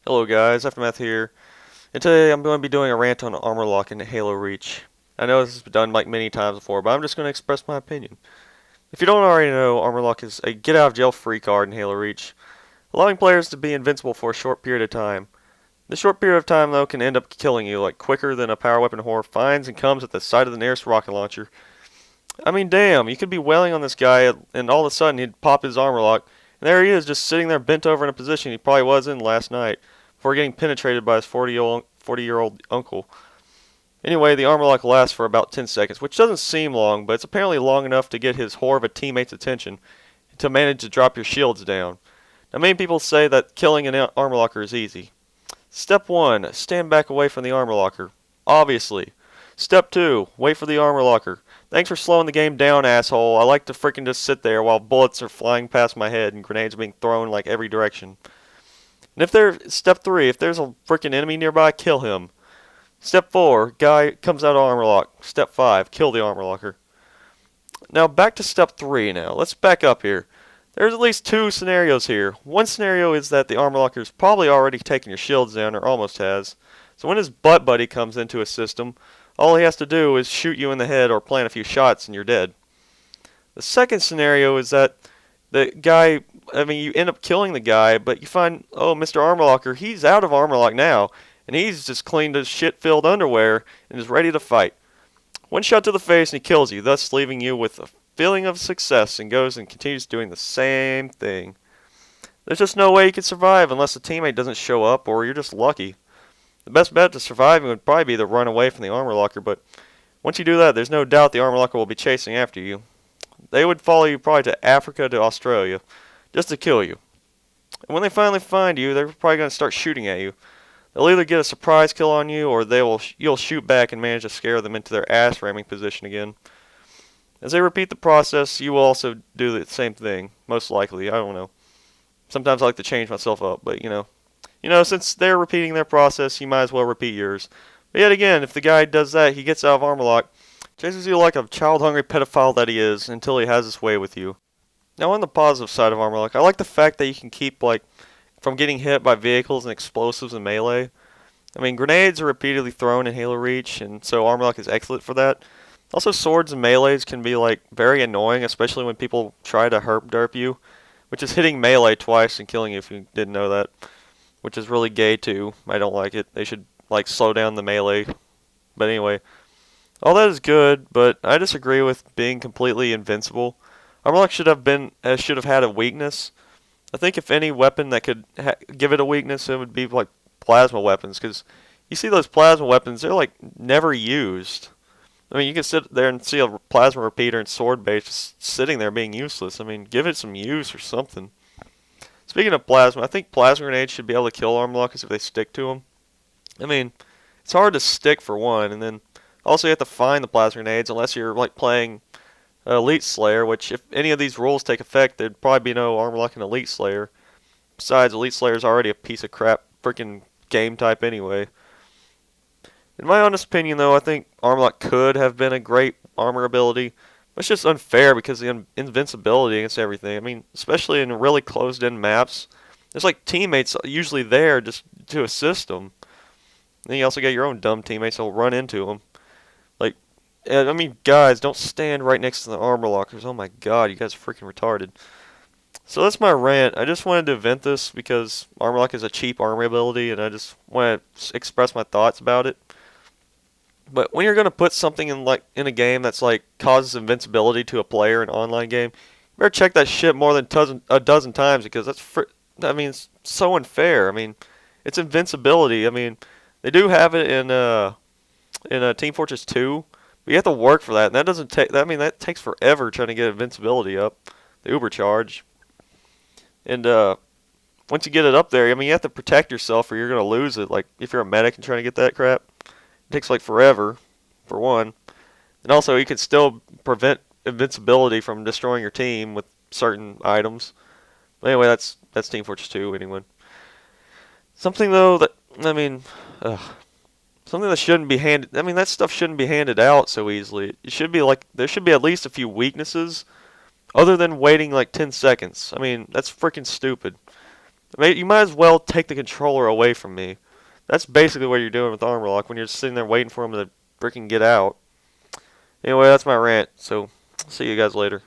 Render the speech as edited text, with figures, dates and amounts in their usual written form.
Hello guys, Aftermath here, and today I'm going to be doing a rant on armor lock in Halo Reach. I know this has been done like many times before, but I'm just going to express my opinion. If you don't already know, armor lock is a get out of jail free card in Halo Reach, allowing players to be invincible for a short period of time. This short period of time though can end up killing you like quicker than a power weapon whore finds and comes at the sight of the nearest rocket launcher. I mean damn, you could be wailing on this guy and all of a sudden he'd pop his armor lock, and there he is just sitting there bent over in a position he probably was in last night before getting penetrated by his 40-year-old uncle. Anyway, the armor lock lasts for about 10 seconds, which doesn't seem long, but it's apparently long enough to get his whore of a teammate's attention to manage to drop your shields down. Now, many people say that killing an armor locker is easy. Step 1, stand back away from the armor locker. Obviously. Step 2, wait for the armor locker. Thanks for slowing the game down, asshole. I like to frickin' just sit there while bullets are flying past my head and grenades being thrown like every direction. And step 3, if there's a frickin' enemy nearby, kill him. Step 4, guy comes out of armor lock. Step 5, kill the armor locker. Now back to step 3 now. Let's back up here. There's at least two scenarios here. One scenario is that the armor locker's probably already taken your shields down, or almost has. So when his butt buddy comes into his system, all he has to do is shoot you in the head or plant a few shots and you're dead. The second scenario is that the guy, you end up killing the guy, but you find, oh, Mr. Armor Locker, he's out of armor lock now, and he's just cleaned his shit-filled underwear and is ready to fight. One shot to the face and he kills you, thus leaving you with a feeling of success, and goes and continues doing the same thing. There's just no way you can survive unless a teammate doesn't show up or you're just lucky. The best bet to surviving would probably be to run away from the armor locker, but once you do that, there's no doubt the armor locker will be chasing after you. They would follow you probably to Africa, to Australia, just to kill you. And when they finally find you, they're probably going to start shooting at you. They'll either get a surprise kill on you, or you'll shoot back and manage to scare them into their ass ramming position again. As they repeat the process, you will also do the same thing, most likely. I don't know. Sometimes I like to change myself up, but since they're repeating their process, you might as well repeat yours. But yet again, if the guy does that, he gets out of armor lock, chases you like a child-hungry pedophile that he is until he has his way with you. Now on the positive side of armor lock, I like the fact that you can keep from getting hit by vehicles and explosives in melee. Grenades are repeatedly thrown in Halo Reach, and so armor lock is excellent for that. Also, swords and melees can be very annoying, especially when people try to herp derp you, which is hitting melee twice and killing you if you didn't know that, which is really gay too. I don't like it. They should slow down the melee. But anyway, all that is good, but I disagree with being completely invincible. Armor lock should have had a weakness. I think if any weapon that could give it a weakness, it would be plasma weapons, because you see those plasma weapons, they're never used. You can sit there and see a plasma repeater and sword base just sitting there being useless. Give it some use or something. Speaking of plasma, I think plasma grenades should be able to kill armor lockers if they stick to them. It's hard to stick for one, and then also you have to find the plasma grenades unless you're playing Elite Slayer, which if any of these rules take effect, there'd probably be no armor lock in Elite Slayer. Besides, Elite Slayer is already a piece of crap freaking game type anyway. In my honest opinion, though, I think armor lock could have been a great armor ability, but it's just unfair because of the invincibility against everything. Especially in really closed-in maps, there's teammates usually there just to assist them. Then you also get your own dumb teammates that'll run into them. Guys, don't stand right next to the armor lockers. Oh my god, you guys are freaking retarded. So that's my rant. I just wanted to vent this because armor lock is a cheap armor ability, and I just want to express my thoughts about it. But when you're going to put something in a game that's causes invincibility to a player in an online game, you better check that shit more than a dozen times, because it's so unfair. It's invincibility. They do have it in Team Fortress 2. But you have to work for that, and that doesn't take. That takes forever trying to get invincibility up, the uber charge. And once you get it up there, you have to protect yourself, or you're gonna lose it. If you're a medic and trying to get that crap, it takes forever, for one. And also, you can still prevent invincibility from destroying your team with certain items. But anyway, that's Team Fortress 2. Anyway, something though that ugh. Something that shouldn't be handed. That stuff shouldn't be handed out so easily. It should be there should be at least a few weaknesses, other than waiting 10 seconds. That's freaking stupid. You might as well take the controller away from me. That's basically what you're doing with armor lock when you're sitting there waiting for him to freaking get out. Anyway, that's my rant. So, see you guys later.